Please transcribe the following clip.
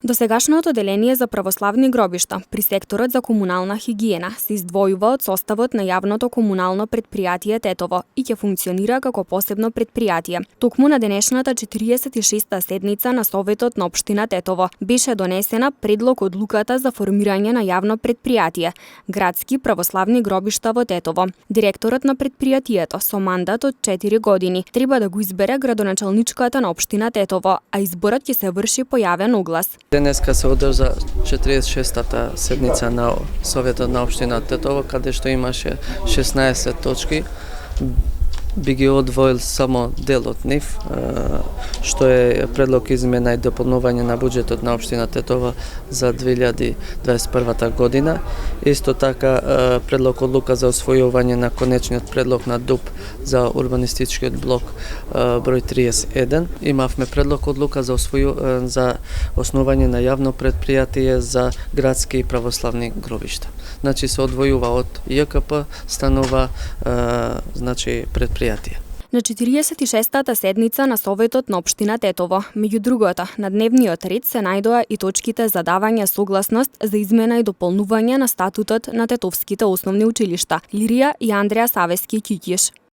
Досегашното одделение за православни гробишта при секторот за комунална хигиена се издвојува од составот на јавното комунално претпријатие Тетово и ќе функционира како посебно претпријатие. Токму на денешната 46-та седница на Советот на општина Тетово беше донесена предлог одлуката за формирање на јавно претпријатие Градски православни гробишта во Тетово. Директорот на претпријатието со мандат од 4 години треба да го избере градоначалничката на општина Тетово, а изборот ќе се врши по јавен оглас. Денеска се одржа 46-та седница на Советот на општина Тетово, каде што имаше 16 точки. Би ги одвоил само дел од нив, што е предлог измена и дополнување на буџетот на општина Тетово за 2021 година. Исто така предлог одлука за освојување на конечниот предлог на ДУП за урбанистичкиот блок број 31. Имавме предлог одлука за основање на јавно претпријатие за градски и православни гробишта. Значи се одвојува од ЈКП, станува претпријатие. На 46-та седница на Советот на општина Тетово, меѓу другото, на дневниот ред се најдоа и точките за давање согласност за измена и дополнување на статутот на тетовските основни училишта Лирија и Андреа Савески Ќиќиш.